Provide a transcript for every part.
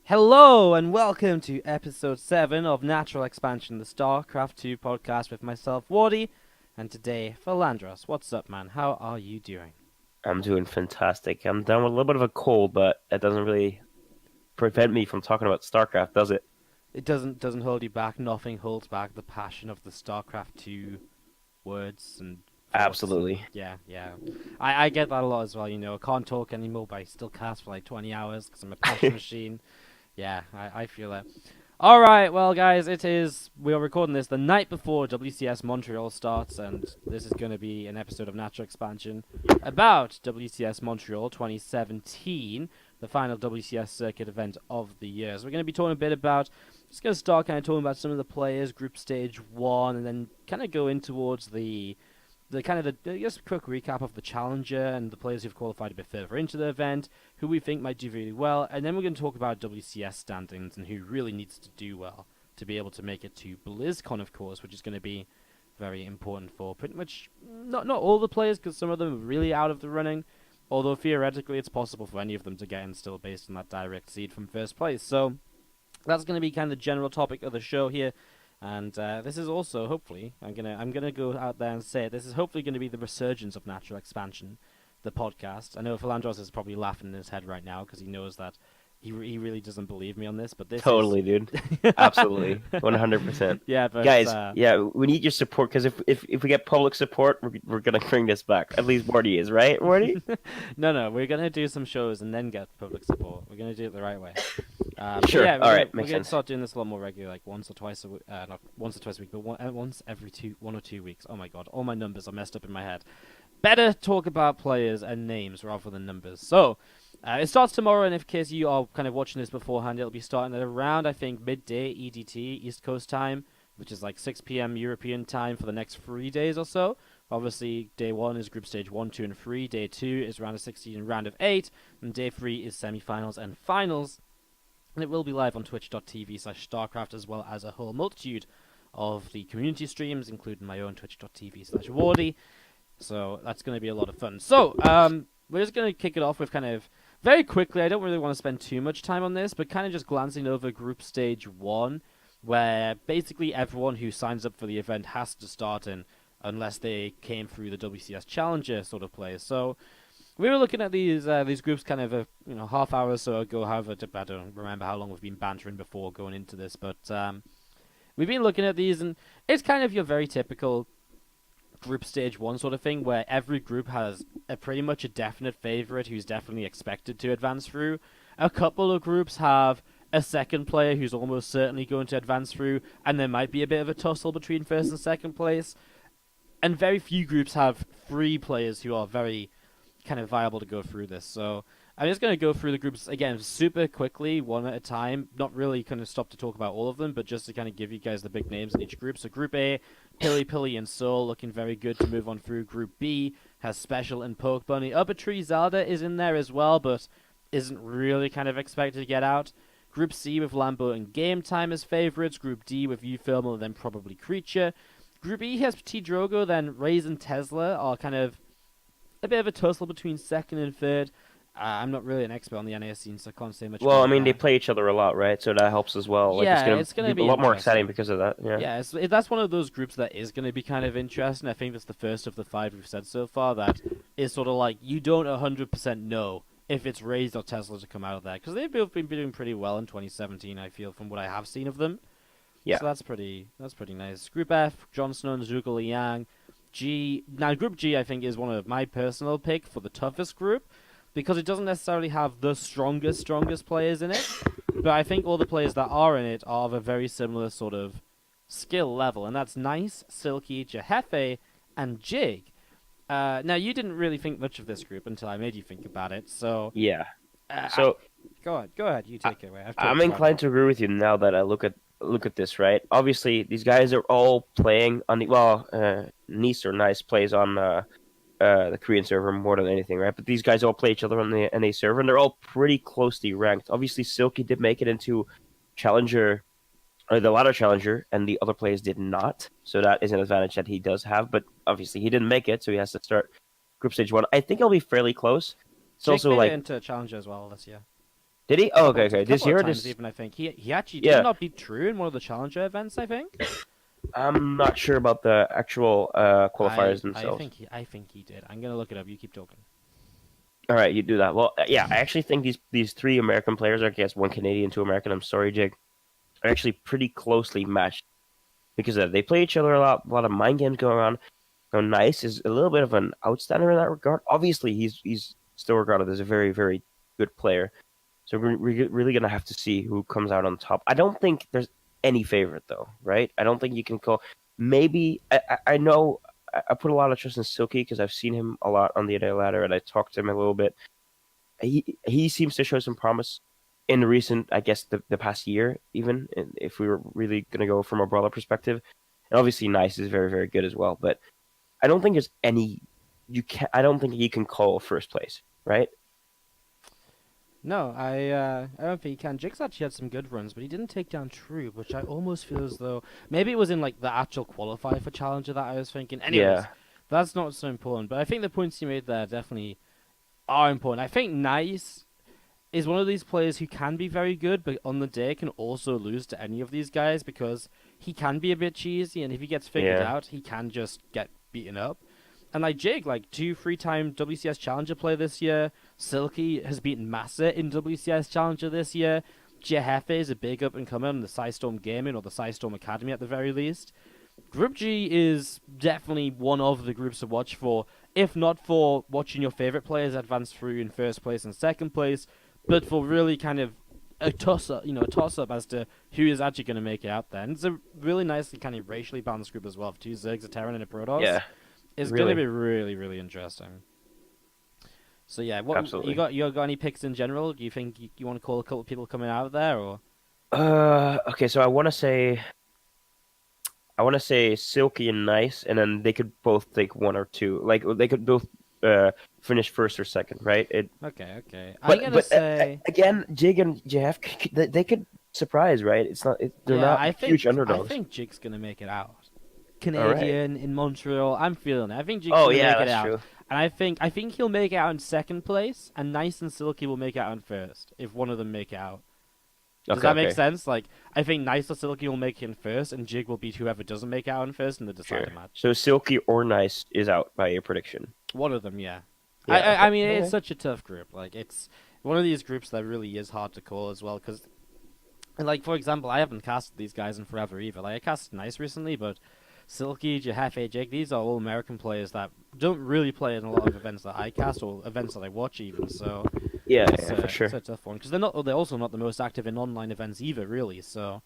Hello and welcome to episode 7 of Natural Expansion, the StarCraft 2 podcast with myself, Wardy, and today, Philandros. What's up, man? How are you doing? I'm doing fantastic. I'm down with a little bit of a cold, but that doesn't really prevent me from talking about StarCraft, does it? It doesn't hold you back. Nothing holds back the passion of the StarCraft 2 words and thoughts. And Absolutely. yeah. I get that a lot as well, I can't talk anymore, but I still cast for like 20 hours because I'm a passion machine. Yeah, I feel it. All right, well, guys, we are recording this the night before WCS Montreal starts, and this is going to be an episode of Natural Expansion about WCS Montreal 2017, the final WCS Circuit event of the year. So we're going to be talking a bit about, just going to start kind of talking about some of the players, Group Stage 1, and then kind of go in towards just a quick recap of the challenger and the players who've qualified a bit further into the event, who we think might do really well, and then we're going to talk about WCS standings and who really needs to do well to be able to make it to Blizzcon, of course, which is going to be very important for pretty much not all the players, because some of them are really out of the running, although theoretically it's possible for any of them to get in still based on that direct seed from first place. So that's going to be kind of the general topic of the show here. And this is also hopefully I'm gonna go out there and say it, this is hopefully going to be the resurgence of Natural Expansion, the podcast. I know Philandros is probably laughing in his head right now because he knows that he really doesn't believe me on this, but this is Totally, dude. Absolutely. 100%. yeah, but Guys, yeah, we need your support because if we get public support, we're going to bring this back. At least Morty is, right, Morty? no, we're gonna do some shows and then get public support. We're gonna do it the right way. Sure. Yeah, All right. we're Makes gonna sense. start doing this a lot more regularly, like once or twice a week. Not once or twice a week, but once every 1 or 2 weeks. Oh my god, all my numbers are messed up in my head. Better talk about players and names rather than numbers. So, it starts tomorrow, and in case you are kind of watching this beforehand, it'll be starting at around, I think, midday EDT, East Coast time, which is like 6 p.m. European time for the next 3 days or so. Obviously, day 1 is Group Stage 1, 2, and 3. Day 2 is round of 16 and round of 8. And day 3 is semi-finals and finals. And it will be live on twitch.tv/StarCraft, as well as a whole multitude of the community streams, including my own twitch.tv/Wardy. So that's going to be a lot of fun. So, we're just going to kick it off with kind of very quickly. I don't really want to spend too much time on this, but kind of just glancing over Group Stage 1, where basically everyone who signs up for the event has to start in, unless they came through the WCS Challenger sort of players. So we were looking at these groups kind of a half hour or so ago. However, I don't remember how long we've been bantering before going into this, but we've been looking at these, and it's kind of your very typical Group Stage 1 sort of thing, where every group has pretty much a definite favorite who's definitely expected to advance through. A couple of groups have a second player who's almost certainly going to advance through, and there might be a bit of a tussle between first and second place. And very few groups have 3 players who are very kind of viable to go through this. So I'm just going to go through the groups again super quickly, one at a time. Not really kind of stop to talk about all of them, but just to kind of give you guys the big names in each group. So Group A, Pilly and Soul looking very good to move on through. Group B has Special and Poke Bunny. Upper Tree Zelda is in there as well, but isn't really kind of expected to get out. Group C with Lambo and Game Time as favorites. Group D with Thermal and then probably Creature. Group E has T Drogo, then Raze and Tesla are kind of a bit of a tussle between second and third. I'm not really an expert on the NAS scene, so I can't say much Well, I about mean, they that. play each other a lot, right? So that helps as well. Like, Yeah, it's it's going gonna to be a be lot more exciting interesting. because of that. Yeah. Yeah, that's one of those groups that is going to be kind of interesting. I think that's the first of the 5 we've said so far that is sort of like you don't 100% know if it's Raze or Tesla to come out of there, because they've both been doing pretty well in 2017, I feel, from what I have seen of them. Yeah. So that's pretty nice. Group F, Jon Snow and Zhuge Liang. Group G, I think, is one of my personal pick for the toughest group, because it doesn't necessarily have the strongest players in it, but I think all the players that are in it are of a very similar sort of skill level, and that's Nice, Silky, Jehefe, and Jig. Now, you didn't really think much of this group until I made you think about it, so Yeah. uh, So go ahead, you take it away. I've I'm talked quite a inclined lot. to agree with you now that I look at this, right? Obviously, these guys are all playing on the Nice or Nice plays on the Korean server more than anything, right? But these guys all play each other on the NA server, and they're all pretty closely ranked. Obviously, Silky did make it into Challenger, or the latter Challenger, and the other players did not. So that is an advantage that he does have. But obviously, he didn't make it, so he has to start Group Stage 1. I think it'll be fairly close. It's Jake also made it like into Challenger as well this year. Did he? Oh, okay, A okay. This couple of year, times this even. I think he actually did yeah. not beat True in one of the Challenger events. I think. I'm not sure about the actual qualifiers themselves. I think he did. I'm gonna look it up. You keep talking. All right, you do that. Well, yeah, I actually think these three American players, I guess one Canadian, two American. I'm sorry, Jake, are actually pretty closely matched because they play each other a lot of mind games going on. So Nice is a little bit of an outstander in that regard. Obviously, he's still regarded as a very, very good player. So we're really gonna have to see who comes out on top. I don't think there's any favorite though, right? I don't think you can call. Maybe I know I put a lot of trust in Silky because I've seen him a lot on the Adele ladder and I talked to him a little bit. He seems to show some promise in the recent, I guess, the past year, even if we were really gonna go from a brawler perspective. And obviously, Nice is very, very good as well. But I don't think there's any. You can. I don't think you can call first place, right? No, I don't think he can. Jigs actually had some good runs, but he didn't take down True, which I almost feel as though maybe it was in like the actual qualifier for Challenger that I was thinking. Anyways, Yeah, that's not so important. But I think the points you made there definitely are important. I think Nice is one of these players who can be very good, but on the day can also lose to any of these guys because he can be a bit cheesy, and if he gets figured yeah, out, he can just get beaten up. And like Jake, like 2 3-time WCS Challenger player this year. Silky has beaten Massa in WCS Challenger this year. Jehefe is a big up and comer in the Psystorm Gaming or the Psystorm Academy at the very least. Group G is definitely one of the groups to watch for, if not for watching your favorite players advance through in first place and second place, but for really kind of a toss-up as to who is actually going to make it out there. And it's a really nicely kind of racially balanced group as well, for two Zergs, a Terran, and a Protoss. yeah. It's going to Really, be really, really interesting. So yeah, what absolutely. you got any picks in general? Do you think you want to call a couple of people coming out of there, or Okay, so I want to say Silky and Nice, and then they could both take one or two. Like they could both finish first or second, right? okay? I'm gonna say Again, Jig and Jeff, they could surprise, right? It's not they're yeah. not huge I underdogs. think Jig's gonna make it out. All right. Canadian in Montreal. I'm feeling it. I think Jig's Oh gonna yeah, make it that's out, true. and I think he'll make it out in second place, and Nice and Silky will make it out in first if one of them make it out. Does Okay, that make okay, sense? Like, I think Nice or Silky will make it in first, and Jig will beat whoever doesn't make it out in first in the sure. decider match. So Silky or Nice is out by your prediction. One of them, yeah. Yeah. Okay. I mean, it's Okay. such a tough group. Like, it's one of these groups that really is hard to call as well. Because, like, for example, I haven't casted these guys in forever either. Like, I casted Nice recently, but Silky, Jehefe, Jake, these are all American players that don't really play in a lot of events that I cast or events that I watch even. So Yeah, yeah, for it's sure. a tough one because they're also not the most active in online events either, really. So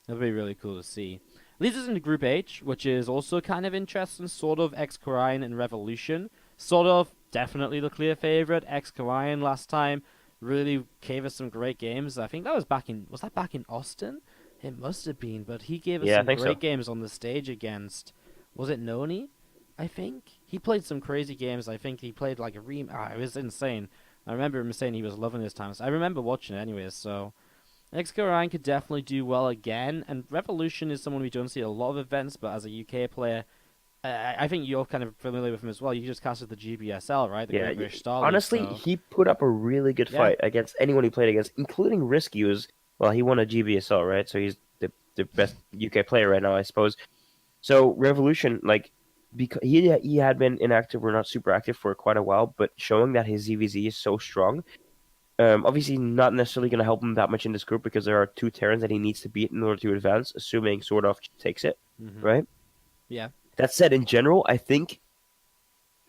it'll be really cool to see. Leads us into Group H, which is also kind of interesting, sort of ex-Korean and Revolution. Sort of, definitely the clear favorite. Ex-Korean last time really gave us some great games. I think that was that back in Austin? It must have been, but he gave us Yeah, I some think so. great games on the stage against, was it Noni? I think he played some crazy games. I think he played like a it was insane. I remember him saying he was loving his time. So I remember watching it anyways, so X-Ryan could definitely do well again, and Revolution is someone we don't see at a lot of events, but as a UK player, I think you're kind of familiar with him as well. You just casted the GBSL, right? The Yeah, Great British Star League, honestly, so he put up a really good yeah. fight against anyone he played against, including Risky. Who's well, he won a GBSL, right? So he's the best UK player right now, I suppose. So Revolution, like, because he had been inactive or not super active for quite a while, but showing that his ZVZ is so strong. Obviously, not necessarily going to help him that much in this group because there are two Terrans that he needs to beat in order to advance, assuming Sword Off takes it, hmm right? Yeah. That said, in general, I think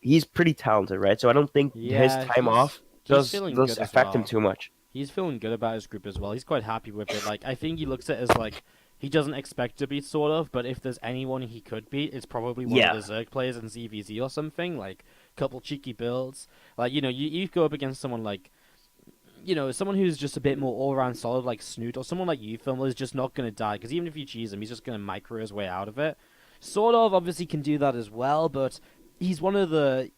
he's pretty talented, right? So I don't think his Yeah, time off he's feeling does good as affect him well. too much. He's feeling good about his group as well. He's quite happy with it. Like, I think he looks at it as like he doesn't expect to beat sort of, but if there's anyone he could beat, it's probably one of Yeah, the Zerg players in ZVZ or something. Like, couple cheeky builds. Like, you go up against someone like someone who's just a bit more all-around solid like Snoot or someone like Ufilm is just not going to die because even if you cheese him, he's just going to micro his way out of it. Sort of obviously can do that as well, but he's one of the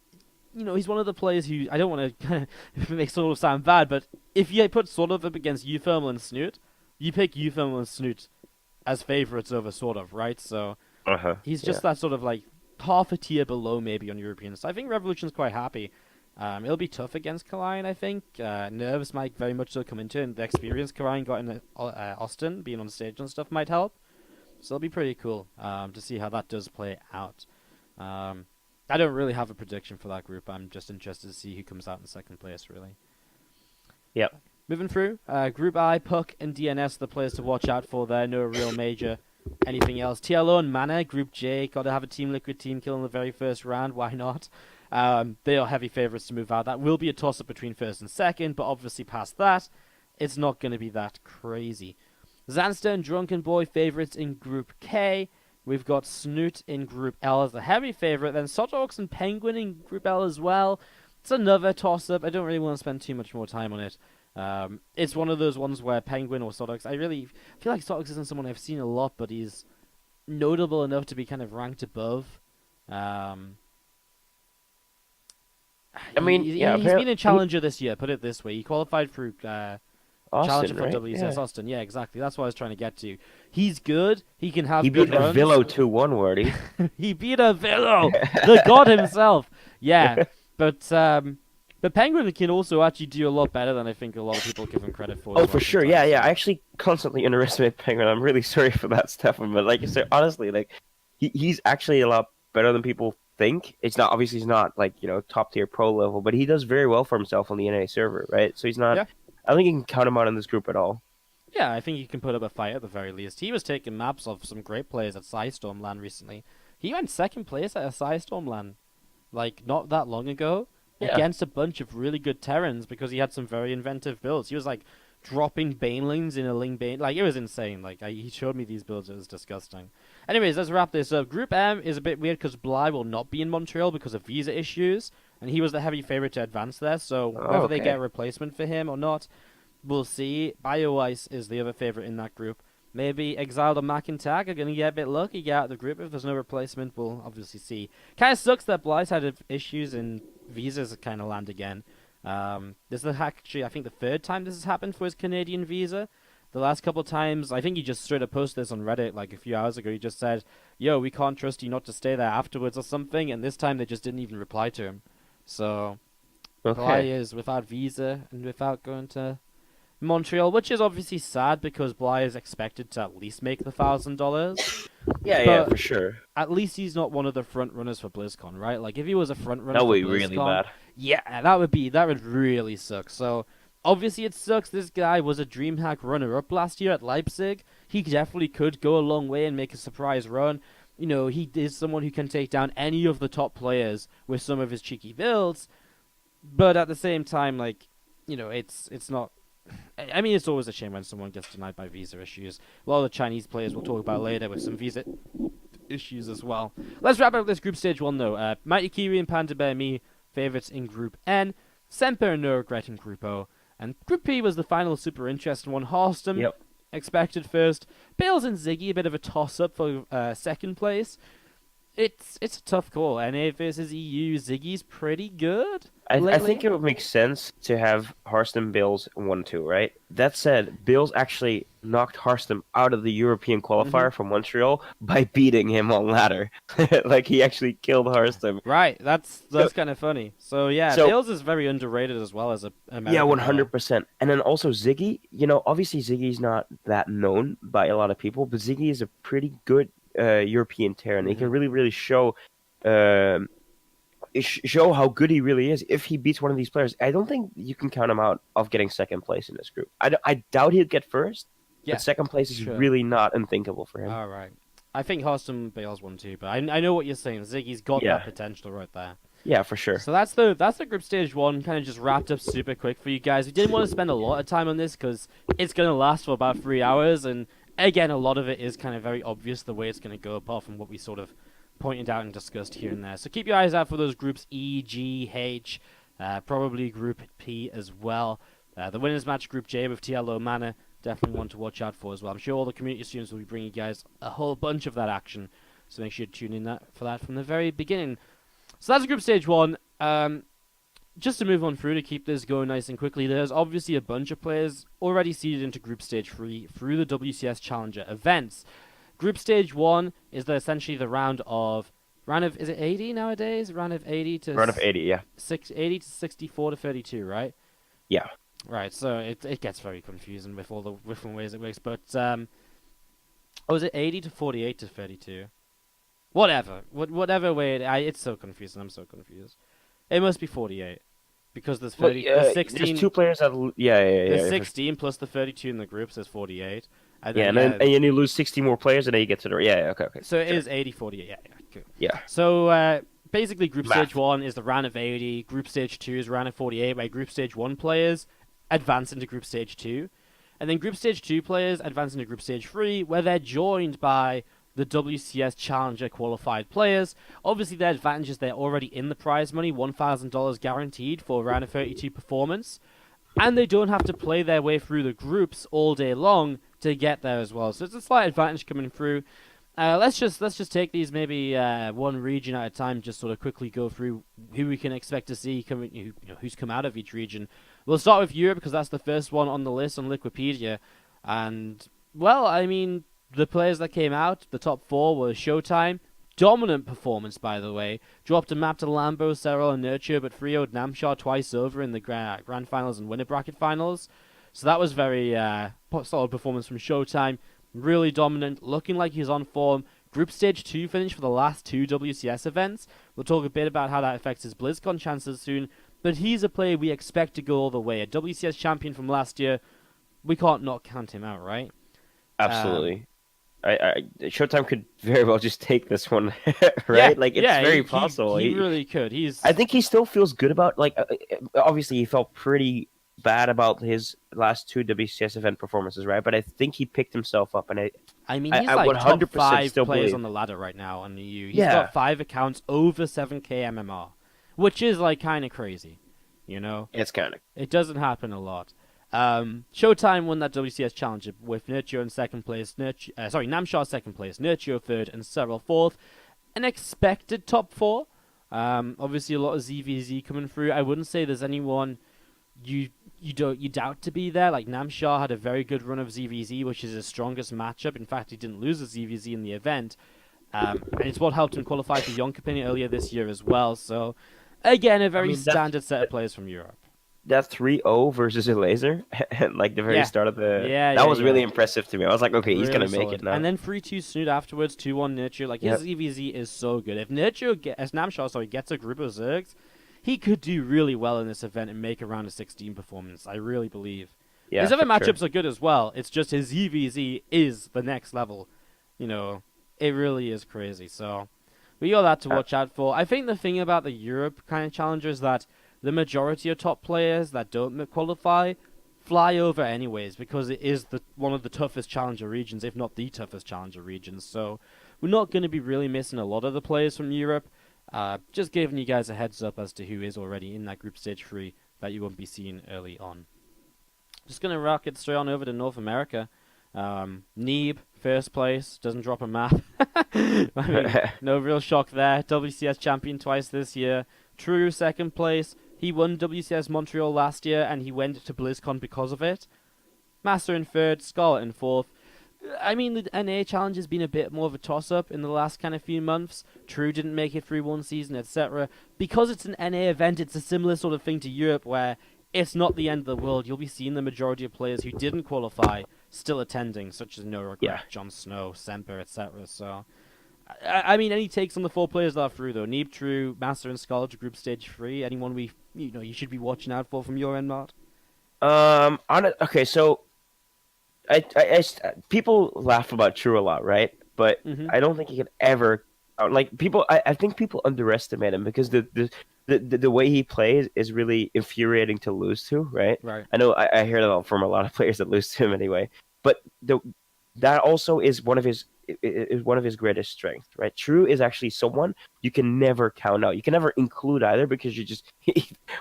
he's one of the players who I don't want to kind of make sort of sound bad, but if you put sort of up against Ufilm and Snoot, you pick Ufilm and Snoot as favorites over sort of, right? So uh huh, he's yeah, just that sort of like half a tier below maybe on European. So I think Revolution's quite happy. It'll be tough against Kalyan, I think. Nerves might very much so come into it, and the experience Kalyan got in Austin, being on stage and stuff, might help. So it'll be pretty cool to see how that does play out. I don't really have a prediction for that group. I'm just interested to see who comes out in second place, really. Yep. Moving through, Group I, Puck and DNS, the players to watch out for there. No real major anything else. TLO and Mana, Group J, got to have a Team Liquid team kill in the very first round. Why not? They are heavy favorites to move out. That will be a toss-up between first and second, but obviously past that, it's not going to be that crazy. Zanster and Drunken Boy favorites in Group K. We've got Snoot in Group L as the heavy favorite. Then Sotox and Penguin in Group L as well. It's another toss-up. I don't really want to spend too much more time on it. It's one of those ones where Penguin or Sotox, I really feel like Sotox isn't someone I've seen a lot, but he's notable enough to be kind of ranked above. I mean, he's yeah, been a challenger this year, put it this way. He qualified through Austin, challenger for right? WCS Yeah. Austin. Yeah, exactly. That's what I was trying to get to. He's good. He can have He good beat a runs. Villo 2-1, Wardy. He beat a Villo, the god himself. Yeah, but Penguin can also actually do a lot better than I think a lot of people give him credit for. Oh, as for well sure. Yeah, sometimes. yeah. I actually constantly underestimate Penguin. I'm really sorry for that, Stefan. But like you said, honestly, like he's actually a lot better than people think. It's not obviously he's not like top tier pro level, but he does very well for himself on the NA server, right? So he's not. Yeah. I don't think you can count him out in this group at all. Yeah, I think he can put up a fight at the very least. He was taking maps of some great players at Psystorm LAN recently. He went second place at a Psystorm LAN, like not that long ago, Yeah. against a bunch of really good Terrans because he had some very inventive builds. He was like dropping Banelings in a Ling Bane. Like, it was insane. Like, he showed me these builds. It was disgusting. Anyways, let's wrap this up. Group M is a bit weird because Bly will not be in Montreal because of visa issues, and he was the heavy favorite to advance there. So whether they okay. get a replacement for him or not, we'll see. BioIce is the other favorite in that group. Maybe Exiled or McIntyre are going to get a bit lucky, get out of the group. If there's no replacement, we'll obviously see. Kind of sucks that Bly's had issues and visas kind of land again. This is actually, I think, the third time this has happened for his Canadian visa. The last couple of times, I think he just straight up posted this on Reddit like a few hours ago. He just said, yo, we can't trust you not to stay there afterwards or something. And this time they just didn't even reply to him. So, Bly is without visa and without going to Montreal, which is obviously sad because Bly is expected to at least make the $1,000. Yeah, But for sure. at least he's not one of the front runners for BlizzCon, right? Like, if he was a front runner That for would be BlizzCon, really bad. yeah, that would really suck. So obviously it sucks. This guy was a DreamHack runner-up last year at Leipzig. He definitely could go a long way and make a surprise run. He is someone who can take down any of the top players with some of his cheeky builds. But at the same time, like, it's not. I mean, it's always a shame when someone gets denied by visa issues. A lot of the Chinese players we'll talk about later with some visa issues as well. Let's wrap up this group stage 1, though. Mighty Kiwi and Panda Bear Me, favorites in Group N. Semper and No Regret in Group O. And Group P was the final super interesting one. Halston, expected first. Bales and Ziggy, a bit of a toss-up for second place. It's a tough call. NA versus EU. Ziggy's pretty good. I think it would make sense to have Harston Bills 1-2, right? That said, Bills actually knocked Harston out of the European qualifier from Montreal by beating him on ladder. Like, he actually killed Harston. Right, that's kind of funny. So yeah, Bales is very underrated as well as a American. Yeah, 100%. And then also Ziggy, obviously Ziggy's not that known by a lot of people, but Ziggy is a pretty good European Terran. He can really, really show how good he really is if he beats one of these players. I don't think you can count him out of getting second place in this group. I doubt he'll get first, but second place is really not unthinkable for him. All right. I think Harston Bales won too, but I know what you're saying. Ziggy's got that potential right there. Yeah, for sure. So that's the group stage 1, kind of just wrapped up super quick for you guys. We didn't want to spend a lot of time on this because it's going to last for about 3 hours, and again, a lot of it is kind of very obvious the way it's going to go, apart from what we sort of pointed out and discussed here and there. So keep your eyes out for those groups E, G, H, probably Group P as well. The winners match Group J with TLO Mana, definitely one to watch out for as well. I'm sure all the community students will be bringing you guys a whole bunch of that action, so make sure you tune in for that from the very beginning. So that's Group Stage 1. Just to move on through to keep this going nice and quickly, there's obviously a bunch of players already seeded into Group Stage 3 through the WCS Challenger events. Group Stage 1 is essentially the round of round of is it 80 nowadays? Round of 80 to Run of 80, yeah. 80 to 64 to 32, right? Yeah. Right. So it gets very confusing with all the different ways it works. But oh, is it 80 to 48 to 32? Whatever. Whatever way it's so confusing. I'm so confused. It must be 48 because there's 30. There's 16. There's two players that. Yeah, yeah, yeah. There's 16 plus the 32 in the groups. There's 48. And Yeah, then, and then you lose 60 more players, and then you get to the. Yeah, yeah, okay, okay. so it sure. is 80 48. Yeah, yeah, cool. Yeah. So basically, Group Math. Stage 1 is the round of 80. Group Stage 2 is round of 48, where Group Stage 1 players advance into Group Stage 2. And then Group Stage 2 players advance into Group Stage 3, where they're joined by the WCS Challenger qualified players. Obviously, their advantage is they're already in the prize money, $1,000 guaranteed for a round of 32 performance. And they don't have to play their way through the groups all day long to get there as well. So it's a slight advantage coming through. Let's just take these maybe one region at a time. Just sort of quickly go through who we can expect to see coming, who's come out of each region. We'll start with Europe because that's the first one on the list on Wikipedia. And well, I mean, the players that came out, the top 4 were Showtime. Dominant performance, by the way. Dropped a map to Lambo, Serral, and Nurture, but 3-0'd Namshar twice over in the grand finals and winner bracket finals. So that was very solid performance from Showtime. Really dominant, looking like he's on form. Group Stage 2 finish for the last 2 WCS events. We'll talk a bit about how that affects his Blizzcon chances soon. But he's a player we expect to go all the way. A WCS champion from last year. We can't not count him out, right? Absolutely. Showtime could very well just take this one, right? Yeah, like it's yeah, very possible. He really could. I think he still feels good about obviously he felt pretty bad about his last 2 WCS event performances, right? But I think he picked himself up, and I mean, he's like top 5 players on the ladder right now on the EU. He's got 5 accounts over 7k MMR, which is like kind of crazy, It's kind of. It doesn't happen a lot. Showtime won that WCS Challenger with Nurture in second place. Namshar second place, Nurture third, and Serral fourth. An expected top 4. Obviously, a lot of ZVZ coming through. I wouldn't say there's anyone you doubt to be there. Like Namshar had a very good run of ZVZ, which is his strongest matchup. In fact, he didn't lose a ZVZ in the event, and it's what helped him qualify for Yonkapini earlier this year as well. So, again, a very standard set of players from Europe. That 3-0 versus a laser at like the very start of the that was really impressive to me. I was like, okay, he's gonna make it now. And then 3-2 Snoot afterwards, 2-1 Nurture. Like his EVZ is so good. If Namshar gets a group of Zergs, he could do really well in this event and make a round of 16 performance. I really believe. Yeah, his other matchups are good as well. It's just his EVZ is the next level. It really is crazy. So we got that to watch out for. I think the thing about the Europe kind of challenger is that the majority of top players that don't qualify fly over anyways because it is one of the toughest challenger regions, if not the toughest challenger regions. So we're not going to be really missing a lot of the players from Europe. Just giving you guys a heads up as to who is already in that group stage 3 that you won't be seeing early on. Just going to rocket straight on over to North America. Neeb, first place, doesn't drop a map. I mean, no real shock there. WCS champion twice this year. True, second place. He won WCS Montreal last year, and he went to BlizzCon because of it. Master in third, Scarlet in fourth. I mean, the NA challenge has been a bit more of a toss-up in the last kind of few months. True didn't make it through one season, etc. Because it's an NA event, it's a similar sort of thing to Europe, where it's not the end of the world. You'll be seeing the majority of players who didn't qualify still attending, such as No Regret, Jon Snow, Semper, etc. So, I mean, any takes on the 4 players that are through, though? Neeb, True, Master, and Scarlet, Group Stage 3. Anyone you should be watching out for from your end, Mart? Okay, so people laugh about True a lot, right? But I don't think he could ever people. I think people underestimate him because the way he plays is really infuriating to lose to, right? Right. I know I hear that from a lot of players that lose to him anyway. But that also is one of his greatest strengths, right? True is actually someone you can never count out. You can never include either because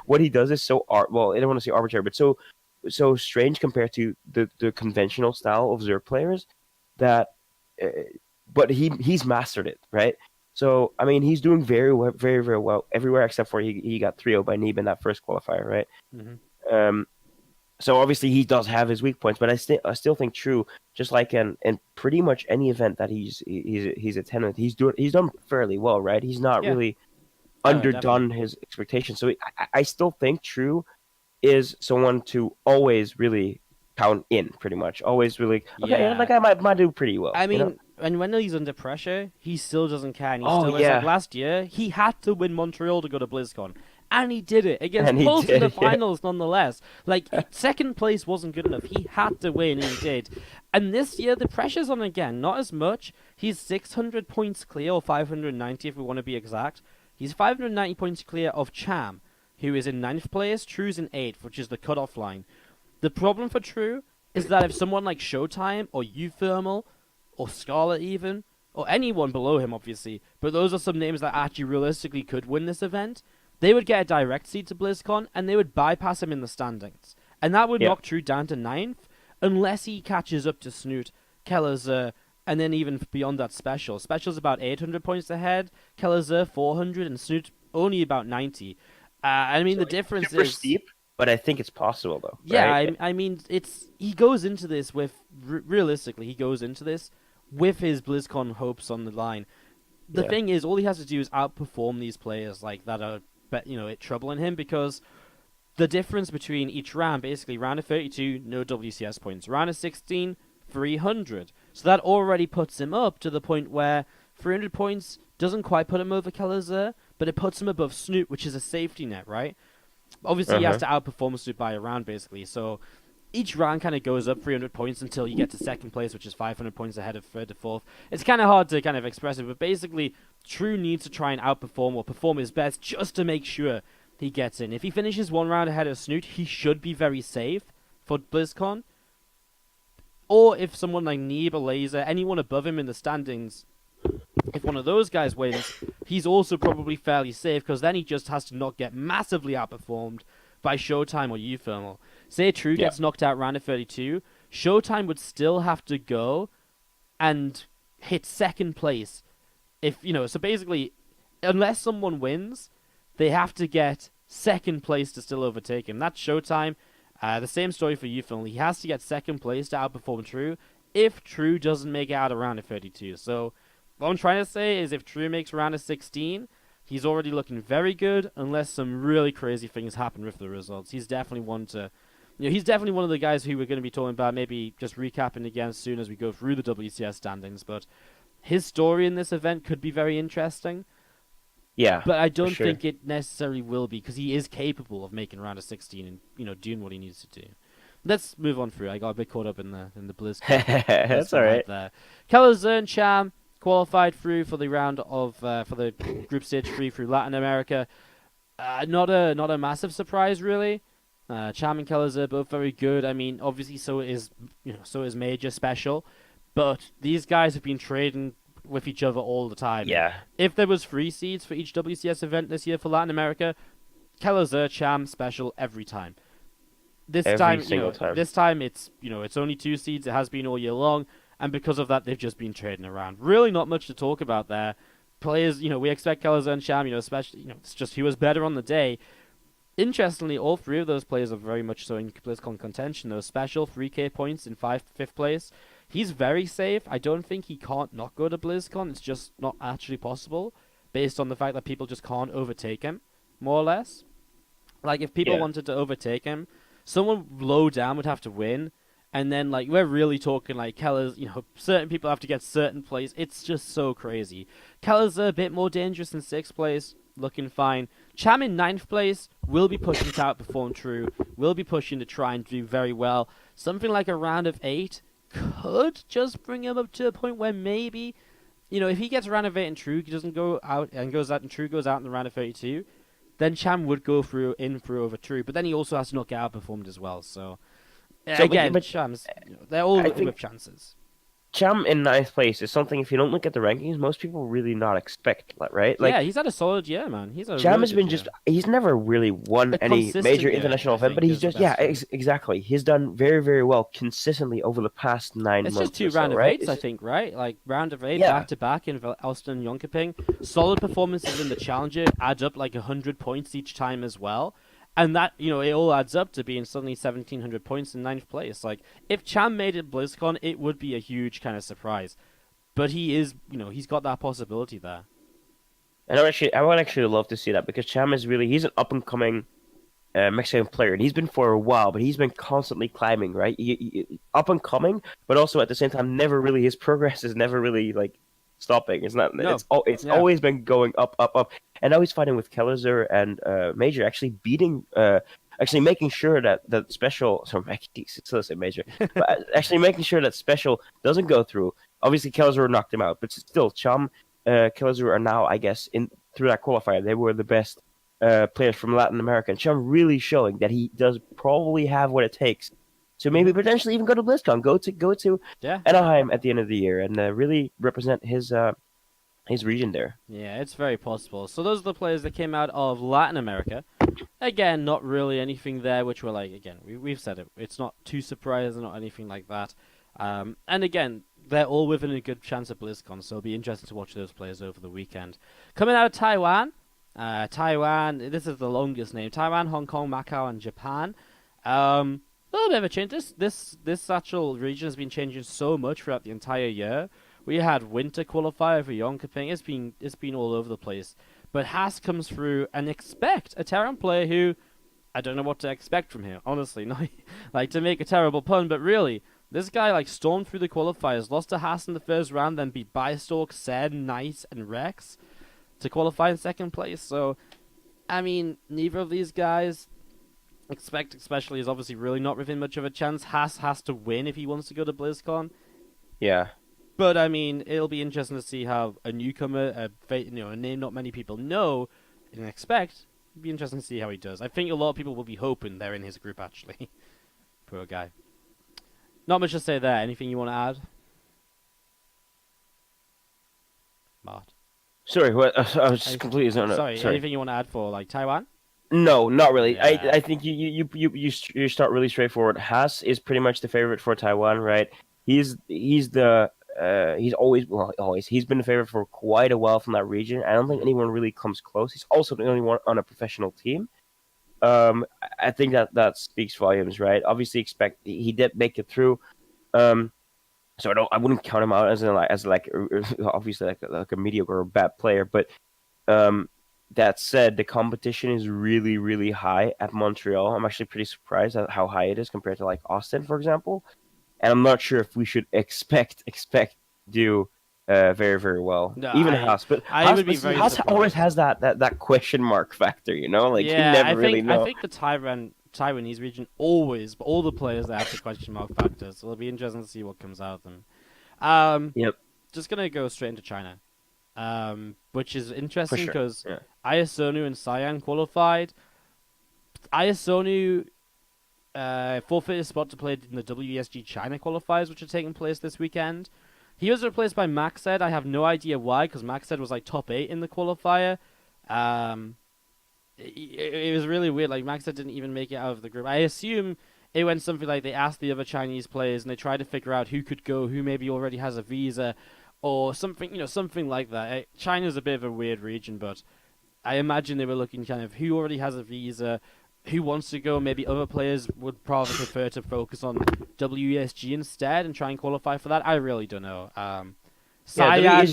what he does is so I don't want to say arbitrary, but so strange compared to the conventional style of Zerg players that, but he's mastered it, right? So I mean, he's doing very well everywhere except for he got 3-0 by Neeb in that first qualifier, right? So obviously he does have his weak points, but I still think True, just like in pretty much any event that he's attended, he's done fairly well, right? He's not Yeah. really Oh, definitely. underdone his expectations. So I still think True is someone to always really count in, pretty much. Always really okay. Yeah, that Yeah. guy might do pretty well, I you know. mean, and when he's under pressure, he still doesn't care. And he Oh still is like yeah, last year, he had to win Montreal to go to BlizzCon. And he did it against and he Pulse in the did. Yeah, finals, nonetheless. Like, second place wasn't good enough. He had to win, and he did. And this year, the pressure's on again. Not as much. He's 600 points clear, or 590 if we want to be exact. He's 590 points clear of Cham, who is in ninth place. True's in 8th, which is the cutoff line. The problem for True is that if someone like Showtime or Uthermal or Scarlet even, or anyone below him obviously, but those are some names that actually realistically could win this event, they would get a direct seat to BlizzCon and they would bypass him in the standings. And that would yeah. knock True down to ninth unless he catches up to Snoot, Kellerzer, and then even beyond that Special. Special's about 800 points ahead, Kellerzer 400, and Snoot only about 90. I mean, So the it's difference super is... steep, but I think it's possible though, Yeah, right? I mean, he goes into this with realistically, he goes into this with his BlizzCon hopes on the line. The Yeah, thing is, all he has to do is outperform these players like that are, troubling him because the difference between each round, basically, round of 32, no WCS points, round of 16, 300. So that already puts him up to the point where 300 points doesn't quite put him over Kellerzer, but it puts him above Snoot, which is a safety net, right? Obviously, he has uh-huh. to outperform Snoop by a round, basically. So each round kind of goes up 300 points until you get to second place, which is 500 points ahead of third to fourth. It's kind of hard to kind of express it, but basically, True needs to try and outperform or perform his best just to make sure he gets in. If he finishes one round ahead of Snoot, he should be very safe for BlizzCon. Or if someone like Neeb or Laser, anyone above him in the standings, if one of those guys wins, he's also probably fairly safe because then he just has to not get massively outperformed by Showtime or Uthermal. Say True Yeah, gets knocked out round of 32, Showtime would still have to go and hit second place. If so basically, unless someone wins, they have to get second place to still overtake him. That's Showtime. The same story for Uthermal. He has to get second place to outperform True if True doesn't make it out of round of 32. So what I'm trying to say is if True makes round of 16, he's already looking very good unless some really crazy things happen with the results. He's definitely one to... he's definitely one of the guys who we're going to be talking about, maybe just recapping again soon as we go through the WCS standings. But his story in this event could be very interesting, yeah, but I for don't sure. think it necessarily will be because he is capable of making round of 16 and doing what he needs to do. Let's move on through. I got a bit caught up in the That's all BlizzCon hype right. there. Kellerzer Cham qualified through for the round of for the group stage 3 through Latin America. Not a massive surprise really. Cham and Kellerzer both very good. I mean, obviously so is Major Special, but these guys have been trading with each other all the time. And Yeah, if there was 3 seeds for each WCS event this year for Latin America, Kellerzer Cham Special every time. This every time, single time. this time it's only 2 seeds. It has been all year long, and because of that, they've just been trading around. Really, not much to talk about there. Players, we expect Kellerzer and Cham, especially, it's just who was better on the day. Interestingly, all 3 of those players are very much so in BlizzCon contention. Though Special 3K points in fifth place. He's very safe. I don't think he can't not go to BlizzCon. It's just not actually possible, based on the fact that people just can't overtake him, more or less. Like if people Yeah. wanted to overtake him, someone low down would have to win, and then like we're really talking like Keller's. Certain people have to get certain plays. It's just so crazy. Keller's a bit more dangerous in 6th place, looking fine. Cham in 9th place will be pushing to outperform True. Will be pushing to try and do very well. Something like a round of 8 could just bring him up to a point where maybe, if he gets a round of 8 and True doesn't go out and goes out and True goes out in the round of 32, then Cham would go through over True, but then he also has to not get outperformed as well. So again, But Cham's, they're all I with think chances. Cham in ninth place is something. If you don't look at the rankings, most people really not expect, right? Yeah, Like he's had a solid year, man. He's a Cham really has good been year. he's never really won A any major consistent year, international I event, but think, he's is the just, yeah, best term. exactly. He's done very, very well consistently over the past nine It's just months 2 or so, round of right? 8s, I think, right? Like round of 8, Yeah, back to back in Elston and Jonkoping. Solid performances in the Challenger add up like 100 points each time as well. And that, it all adds up to being suddenly 1,700 points in ninth place. Like, if Cham made it BlizzCon, it would be a huge kind of surprise. But he is, he's got that possibility there. And I would actually love to see that because Cham is he's an up and coming Mexican player, and he's been for a while, but he's been constantly climbing, right? Up and coming, but also at the same time, never really his progress is never really like stopping. It's not. No. It's always been going up, up, up, and now he's fighting with Kellezer and Major, actually beating. Actually making sure that special, sorry, still say Major, but actually making sure that special doesn't go through. Obviously, Kellezer knocked him out, but still, Cham, Kellezer are now, I guess, through that qualifier, they were the best players from Latin America, and Chum really showing that he does probably have what it takes to maybe potentially even go to BlizzCon, go to Anaheim at the end of the year, and really represent his region there. Yeah, it's very possible. So those are the players that came out of Latin America. Again, not really anything there, which we're like, again, we've said it. It's not too surprising, not anything like that. And again, they're all within a good chance of BlizzCon, so it'll be interesting to watch those players over the weekend. Coming out of Taiwan. Taiwan, this is the longest name. Taiwan, Hong Kong, Macau, and Japan. A little bit of a change. This actual region has been changing so much throughout the entire year. We had winter qualifier for Yonkaping. It's been all over the place. But Haas comes through and expect a Terran player who I don't know what to expect from him. Honestly, not like to make a terrible pun, but really, this guy like stormed through the qualifiers, lost to Haas in the first round, then beat Biostalk, Sen, Knight, and Rex to qualify in second place. So, I mean, neither of these guys expect, especially, is obviously really not within much of a chance. Haas has to win if he wants to go to BlizzCon. Yeah. But, I mean, it'll be interesting to see how a newcomer, a name not many people know and expect, it'll be interesting to see how he does. I think a lot of people will be hoping they're in his group, actually. Poor guy. Not much to say there. Anything you want to add? Mart. Sorry, what? I was just completely zoned out. Sorry, anything you want to add for like Taiwan? No, not really. Yeah. I think you start really straightforward. Haas is pretty much the favorite for Taiwan, right? He's always he's been the favorite for quite a while from that region. I don't think anyone really comes close. He's also the only one on a professional team. I think that speaks volumes, right? Obviously, he did make it through. So I wouldn't count him out as obviously like a mediocre or bad player. But that said, the competition is really, really high at Montreal. I'm actually pretty surprised at how high it is compared to like Austin, for example. And I'm not sure if we should expect do very, very well. No, even Haas, but Haas always has that question mark factor, Like you never really know. I think the Taiwanese region always, but all the players that have the question mark factor, so it'll be interesting to see what comes out of them. Yep. Just gonna go straight into China, which is interesting because Ayasonu and Cyan qualified. Ayasonu forfeited his spot to play in the WESG China qualifiers, which are taking place this weekend. He was replaced by Maxed. I have no idea why, because Maxed was like top 8 in the qualifier. It was really weird. Like Maxed didn't even make it out of the group. I assume it went something like they asked the other Chinese players and they tried to figure out who could go, who maybe already has a visa, or something, something like that. China's a bit of a weird region, but I imagine they were looking kind of who already has a visa, who wants to go. Maybe other players would probably prefer to focus on WESG instead and try and qualify for that. I really don't know. Cyan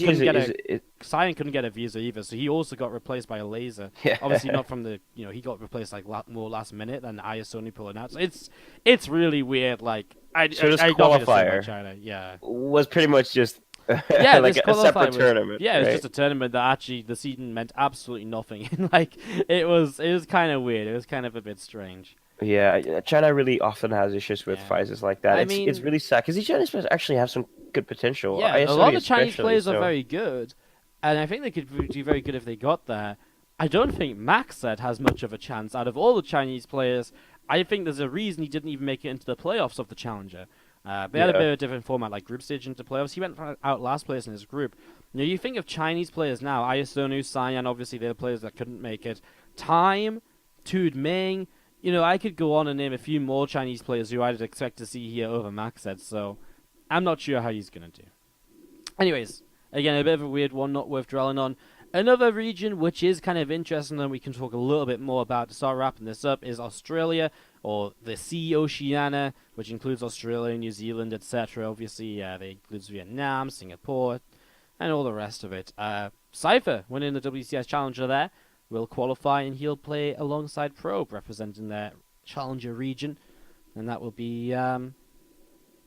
couldn't get a visa either, so he also got replaced by a laser. Yeah. Obviously not from the, he got replaced like more last minute than Ayasoni pulling out. So it's really weird. Like this qualifier China, was pretty much just like a separate tournament. Yeah, it was just a tournament that actually the season meant absolutely nothing. Like it was kind of weird. It was kind of a bit strange. Yeah, China really often has issues with prizes like that. It's really sad because these Chinese players actually have some good potential. Yeah, a lot of Chinese players are very good, and I think they could do very good if they got there. I don't think Maxed has much of a chance out of all the Chinese players. I think there's a reason he didn't even make it into the playoffs of the Challenger. They had a bit of a different format, like group stage into playoffs. He went out last place in his group. You think of Chinese players now, Ayasonu, Cyan, obviously they're the players that couldn't make it. Time, Tude Ming, I could go on and name a few more Chinese players who I'd expect to see here over Maxed, so I'm not sure how he's going to do. Anyways, again, a bit of a weird one, not worth dwelling on. Another region which is kind of interesting and we can talk a little bit more about to start wrapping this up is Australia, or the Sea Oceania, which includes Australia, New Zealand, etc. Obviously, they includes Vietnam, Singapore, and all the rest of it. Cypher, winning the WCS Challenger there, will qualify and he'll play alongside Probe, representing their Challenger region. And that will be,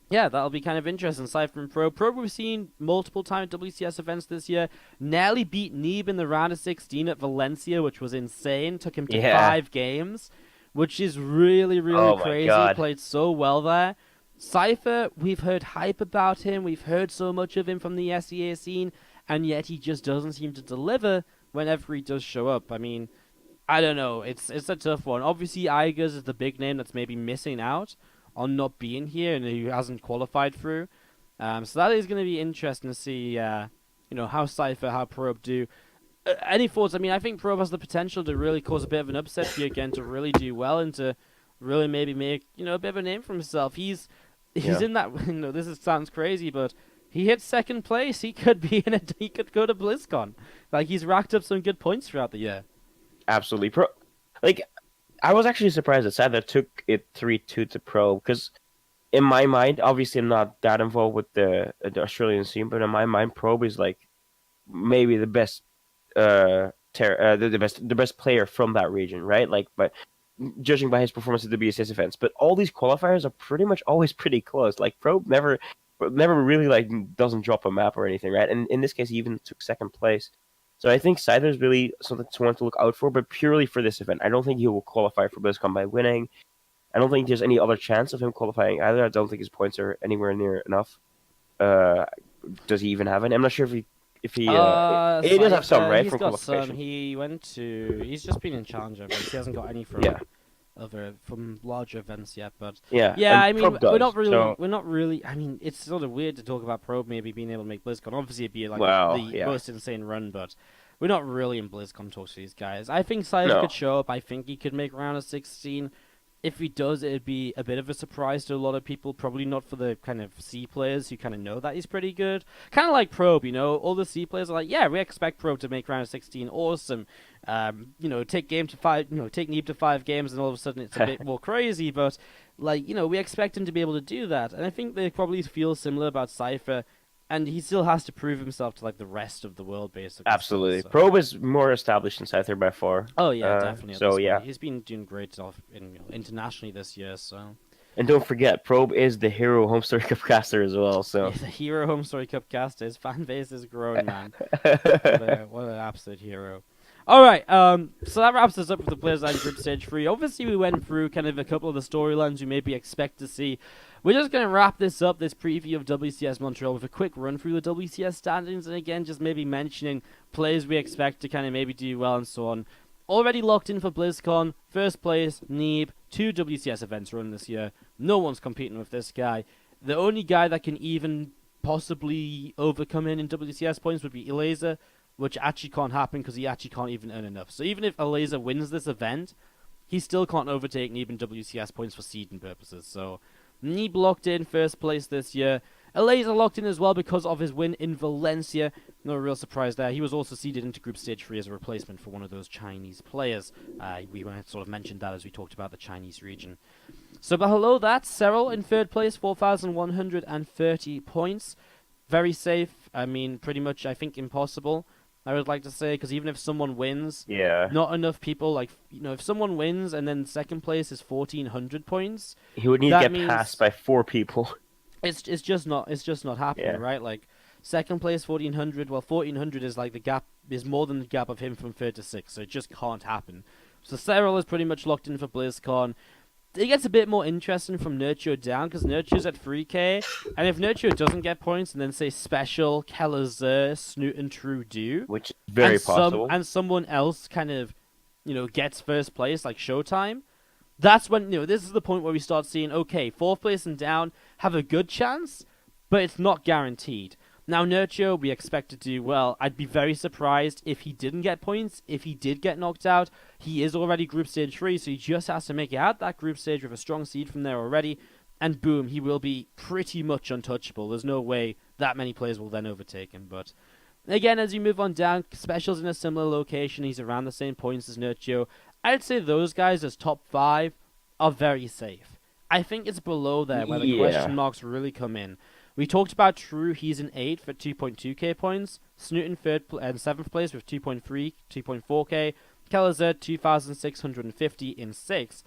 that'll be kind of interesting. Cypher and Probe. Probe we've seen multiple times at WCS events this year. Nearly beat Neeb in the round of 16 at Valencia, which was insane. Took him to 5 games, which is really, really crazy. Played so well there. Cypher, we've heard hype about him. We've heard so much of him from the SEA scene, and yet he just doesn't seem to deliver whenever he does show up. I mean, I don't know. It's a tough one. Obviously, Igers is the big name that's maybe missing out on not being here and who hasn't qualified through. So that is going to be interesting to see, how Cypher, how Probe do. Any thoughts? I mean, I think Probe has the potential to really cause a bit of an upset here again, to really do well and to really maybe make, a bit of a name for himself. He's in that, sounds crazy, but he hit second place. He could be he could go to BlizzCon. Like, he's racked up some good points throughout the year. Absolutely. I was actually surprised that Cypher took it 3-2 to Probe, because in my mind, obviously I'm not that involved with the Australian scene, but in my mind, Probe is like maybe the best, the best player from that region, right? Like, but judging by his performance at the WCS events, but all these qualifiers are pretty much always pretty close. Like, Probe never really doesn't drop a map or anything, right? And in this case, he even took second place. So I think Scyther is really something to want to look out for, but purely for this event. I don't think he will qualify for BlizzCon by winning. I don't think there's any other chance of him qualifying either. I don't think his points are anywhere near enough. Does he even have any? I'm not sure if he he does have some, right? He's from got qualification. some. He's just been in challenger events. He hasn't got any from from larger events yet. But I mean, we're not really. I mean, it's sort of weird to talk about Probe maybe being able to make BlizzCon. Obviously, it'd be like the most insane run, but we're not really in BlizzCon talks to these guys. I think Sizer could show up. I think he could make round of 16. If he does, it'd be a bit of a surprise to a lot of people. Probably not for the kind of C players who kind of know that he's pretty good. Kind of like Probe, all the C players are like, yeah, we expect Probe to make round of 16. Awesome. Take game to 5. Take Neeb to 5 games, and all of a sudden it's a bit more crazy. But we expect him to be able to do that, and I think they probably feel similar about Cypher. And he still has to prove himself to the rest of the world, basically. Absolutely, so. Probe is more established than Cypher by far. Oh yeah, definitely. Yeah, he's been doing great internationally this year. So. And don't forget, Probe is the Hero Home Story Cup caster as well. So he's a Hero Home Story Cup caster. His fan base is growing, man. What an absolute hero. All right, so that wraps us up with the Players Line Group Stage 3. Obviously, we went through kind of a couple of the storylines we maybe expect to see. We're just going to wrap this up, this preview of WCS Montreal, with a quick run through the WCS standings, and again, just maybe mentioning players we expect to kind of maybe do well and so on. Already locked in for BlizzCon, first place, Neeb, 2 WCS events run this year. No one's competing with this guy. The only guy that can even possibly overcome him in WCS points would be Elazer, which actually can't happen because he actually can't even earn enough. So even if Elazer wins this event, he still can't overtake Neeb in WCS points for seeding purposes. So Neeb locked in first place this year. Elazer locked in as well because of his win in Valencia. No real surprise there. He was also seeded into Group Stage 3 as a replacement for one of those Chinese players. We sort of mentioned that as we talked about the Chinese region. So below that, Cyril in third place, 4,130 points. Very safe. I mean, pretty much, I think, impossible. I would like to say, because even if someone wins, not enough people, if someone wins and then second place is 1,400 points, he would need to get passed by 4 people. It's just not happening, right? Second place 1,400, well, 1,400 is the gap is more than the gap of him from third to sixth, so it just can't happen. So Cyril is pretty much locked in for BlizzCon. It gets a bit more interesting from Nurture down, because Nurture's at 3k, and if Nurture doesn't get points, and then say Special, Kelazur, Snoot, and True do, which is very possible, and someone else kind of, gets first place, like Showtime, that's when, this is the point where we start seeing, okay, 4th place and down have a good chance, but it's not guaranteed. Now, Nurture, we expect to do well. I'd be very surprised if he didn't get points. If he did get knocked out, he is already Group Stage 3, so he just has to make it out that group stage with a strong seed from there already, and boom, he will be pretty much untouchable. There's no way that many players will then overtake him, but Again, as you move on down, Special's in a similar location. He's around the same points as Nurchio. I'd say those guys as top 5 are very safe. I think it's below there where the question marks really come in. We talked about True. He's in 8th at 2.2k points. Snoot in 7th place with 2.3, 2.4k. Kellezer 2,650 in 6th.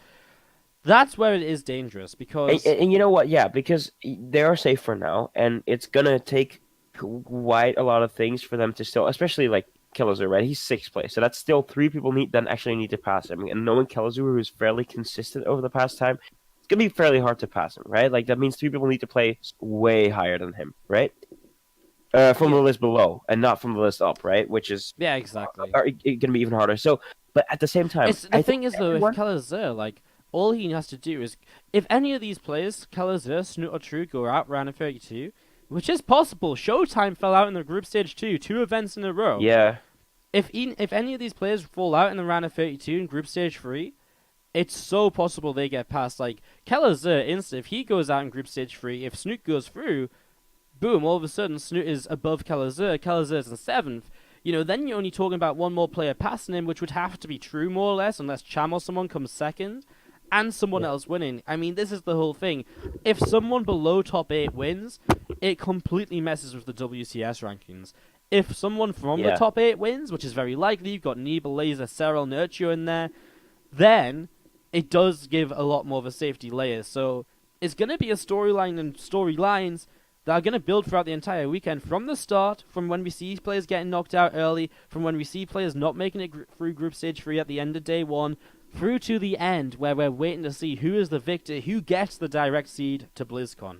That's where it is dangerous because... And you know what? Yeah, because they are safe for now, and it's going to take quite a lot of things for them to still... Especially, like, Kellezer, right? He's 6th place, so that's still 3 people actually need to pass him. And knowing Kellezer, who's fairly consistent over the past time, it's going to be fairly hard to pass him, right? Like, that means 3 people need to play way higher than him, right? From the list below, and not from the list up, right? Which is... Yeah, exactly. Going to be even harder. So, but at the same time... The thing is, though, if Kellezer, like... All he has to do is, if any of these players, Kellezer, Snoot, or True, go out round of 32, which is possible. Showtime fell out in the group stage 2 events in a row. Yeah. If any of these players fall out in the round of 32 in group stage 3, it's so possible they get past. Like, Kellezer, if he goes out in group stage 3, if Snoot goes through, boom, all of a sudden Snoot is above Kellezer, Kellezer's in 7th. You know, then you're only talking about one more player passing him, which would have to be True, more or less, unless Cham or someone comes 2nd. And someone else winning. I mean, this is the whole thing. If someone below top 8 wins, it completely messes with the WCS rankings. If someone from the top 8 wins, which is very likely, you've got Nebel, Laser, Serral, Nurture in there, then it does give a lot more of a safety layer. So it's going to be a storyline and storylines that are going to build throughout the entire weekend from the start, from when we see players getting knocked out early, from when we see players not making it through Group Stage 3 at the end of day 1, through to the end, where we're waiting to see who is the victor, who gets the direct seed to BlizzCon.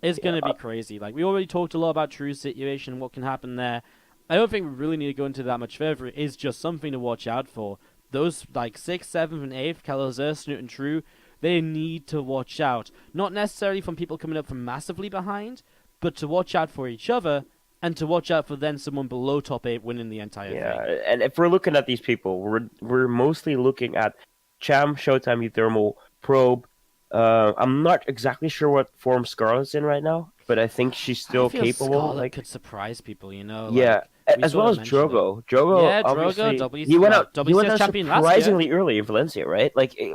It's going to be crazy. Like, we already talked a lot about True's situation, what can happen there. I don't think we really need to go into that much further. It is just something to watch out for. Those, like, 6th, 7th, and 8th, Kellezer, Snoot, and True, they need to watch out. Not necessarily from people coming up from massively behind, but to watch out for each other, and to watch out for then someone below top 8 winning the entire thing. Yeah, and if we're looking at these people, we're mostly looking at Cham, Showtime, Uthermal, Probe. I'm not exactly sure what form Scarlet's in right now, but I think she's still capable. Scarlet could surprise people, you know. Yeah, as well as Drogo. Drogo, he went out champion surprisingly early in Valencia, right? Like he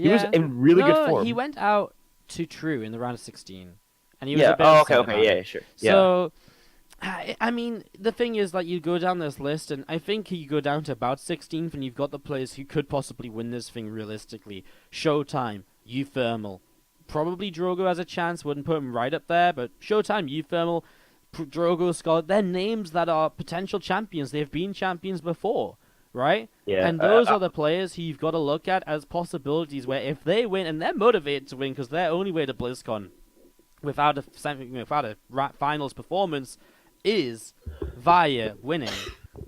was in really good form. He went out to True in the round of 16, and he was a bit okay, sure. So. I mean, the thing is, like, you go down this list, and I think you go down to about 16th, and you've got the players who could possibly win this thing realistically. Showtime, Uthermal. Probably Drogo has a chance, wouldn't put him right up there, but Showtime, Uthermal, Drogo, Scarlet, they're names that are potential champions. They've been champions before, right? Yeah. And those are the players who you've got to look at as possibilities where if they win, and they're motivated to win because their only way to BlizzCon without a finals performance is via winning.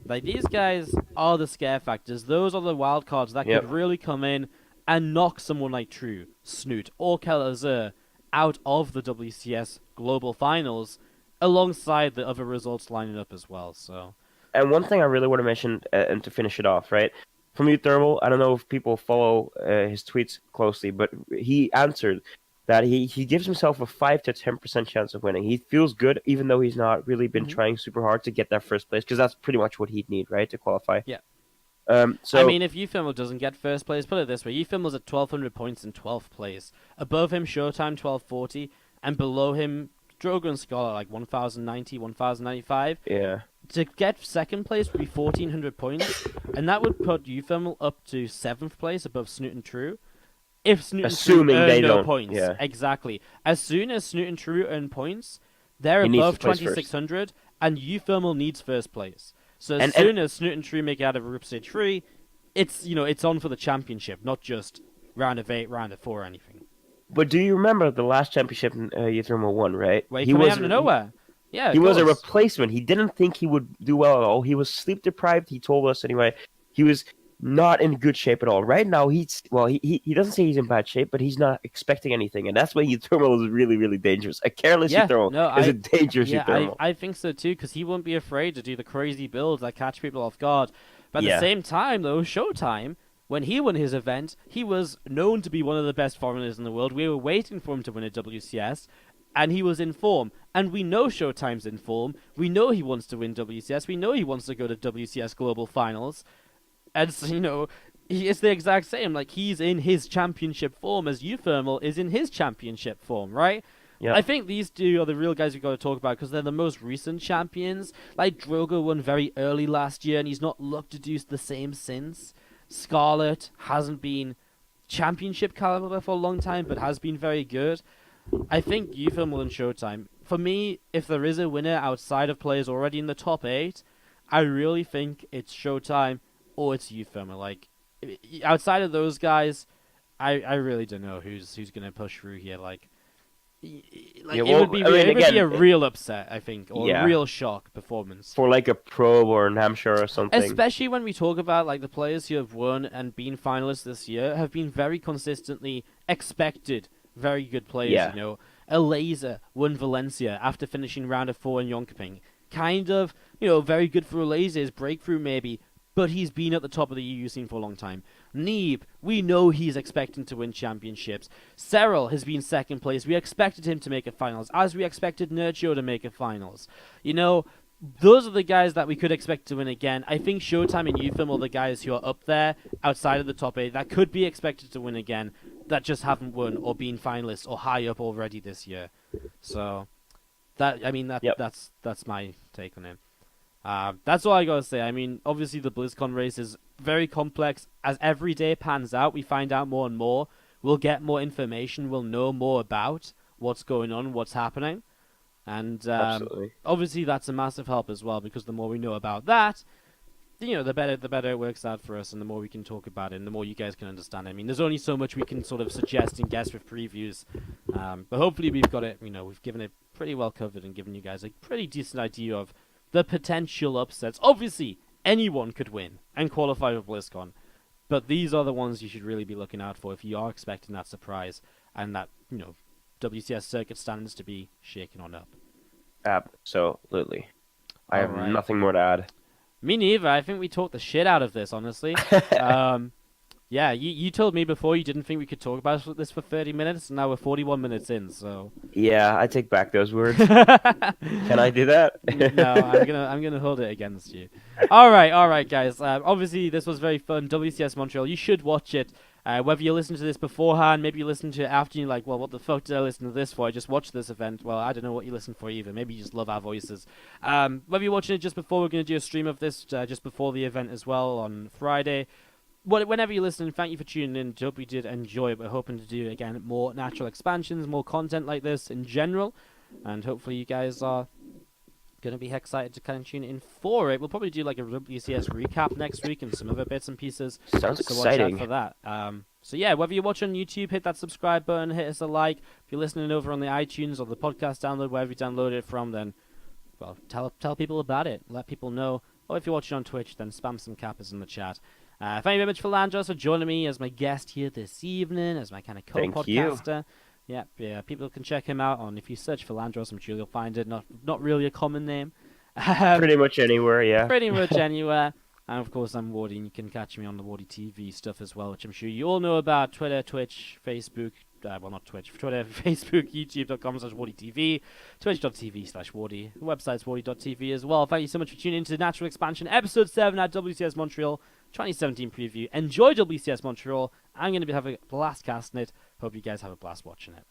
Like, these guys are the scare factors. Those are the wild cards that could really come in and knock someone like True, Snoot, or Kellezer out of the WCS Global Finals alongside the other results lining up as well. So, and one thing I really want to mention, and to finish it off, right? From Uthermal, I don't know if people follow his tweets closely, but he answered that he gives himself a 5 to 10% chance of winning. He feels good, even though he's not really been trying super hard to get that first place, because that's pretty much what he'd need, right, to qualify. Yeah. So I mean, if Uthermal doesn't get first place, put it this way: Uthermal's at 1,200 points in 12th place. Above him, Showtime 1,240, and below him, Drogo and Scholar like 1,090, 1,095. Yeah. To get second place would be 1,400 points, and that would put Uthermal up to 7th place above Snoot and True. If Snoot and True earn no points. Yeah. Exactly. As soon as Snoot and True earn points, they're above 2,600, and Uthermal needs first place. So as soon as Snoot and True make it out of Group Stage 3, it's on for the championship, not just round of 8, round of 4 or anything. But do you remember the last championship Uthermal won, right? Where he was out of nowhere. Yeah, he was a replacement. He didn't think he would do well at all. He was sleep deprived. He told us anyway. He was not in good shape at all. Right now, he doesn't say he's in bad shape, but he's not expecting anything, and that's why Uthermal is really, really dangerous. A careless Uthermal is a dangerous Uthermal. I think so too, because he won't be afraid to do the crazy builds that catch people off guard. But at the same time, though, Showtime, when he won his event, he was known to be one of the best foreigners in the world. We were waiting for him to win a WCS. and he was in form. And we know Showtime's in form. We know he wants to win WCS. We know he wants to go to WCS Global Finals. And so, it's the exact same. Like, he's in his championship form as Uthermal is in his championship form, right? Yep. I think these two are the real guys we've got to talk about because they're the most recent champions. Like, Drogo won very early last year, and he's not looked to do the same since. Scarlet hasn't been championship caliber for a long time, but has been very good. I think Uthermal and Showtime, for me, if there is a winner outside of players already in the top 8, I really think it's Showtime or it's Uthermal. Like, outside of those guys, I really don't know who's going to push through here. Like, it would be a real upset, I think, or a real shock performance for like a Probe or an Hampshire or something. Especially when we talk about like the players who have won and been finalists this year have been very consistently expected, very good players. Yeah. You know, Elazer won Valencia after finishing round of 4 in Jonkoping. Kind of, very good for Elazer's breakthrough maybe, but he's been at the top of the EU scene for a long time. Neeb, we know he's expecting to win championships. Cyril has been second place. We expected him to make a finals, as we expected Nurcho to make a finals. Those are the guys that we could expect to win again. I think Showtime and Uthermal are the guys who are up there, outside of the top 8, that could be expected to win again, that just haven't won or been finalists or high up already this year. So, that's my take on him. That's all I gotta say. I mean, obviously the BlizzCon race is very complex. As every day pans out, we find out more and more. We'll get more information. We'll know more about what's going on, what's happening. And obviously that's a massive help as well, because the more we know about that, the better it works out for us, and the more we can talk about it, and the more you guys can understand. I mean, there's only so much we can sort of suggest and guess with previews. But hopefully we've got it, we've given it pretty well covered and given you guys a pretty decent idea of the potential upsets. Obviously, anyone could win and qualify for BlizzCon, but these are the ones you should really be looking out for if you are expecting that surprise and that, WCS Circuit stands to be shaken on up. Absolutely. I have nothing more to add. Me neither. I think we talked the shit out of this, honestly. Yeah, you told me before you didn't think we could talk about this for 30 minutes, and now we're 41 minutes in, so... Yeah, I take back those words. Can I do that? No, I'm gonna hold it against you. All right, guys. Obviously, this was very fun. WCS Montreal, you should watch it. Whether you listen to this beforehand, maybe you listen to it after, and you're like, well, what the fuck did I listen to this for? I just watched this event. Well, I don't know what you listen for either. Maybe you just love our voices. Whether you're watching it just before, we're going to do a stream of this just before the event as well on Friday. Whenever you're listening, thank you for tuning in. Hope you did enjoy it. We're hoping to do, again, more natural expansions, more content like this in general. And hopefully you guys are going to be excited to kind of tune in for it. We'll probably do like a WCS recap next week and some other bits and pieces. Sounds exciting. Watch out for that. So yeah, whether you watch on YouTube, hit that subscribe button, hit us a like. If you're listening over on the iTunes or the podcast download, wherever you download it from, then, well, tell people about it. Let people know. Or if you're watching on Twitch, then spam some kappas in the chat. Thank you very much, Philandros, for joining me as my guest here this evening, as my kind of co-podcaster. Yeah, people can check him out on, if you search Philandros, I'm sure you'll find it. Not really a common name. Pretty much anywhere, yeah. Pretty much anywhere. And of course, I'm Wardy, and you can catch me on the WardiTV stuff as well, which I'm sure you all know about. Twitter, Twitch, Facebook. Well, not Twitch. Twitter, Facebook, YouTube.com/WardiTV, Twitch.tv/Wardy. The website's Wardy.tv as well. Thank you so much for tuning into Natural Expansion, Episode 7 at WCS Montreal 2017 preview. Enjoy WCS Montreal. I'm going to be having a blast casting it. Hope you guys have a blast watching it.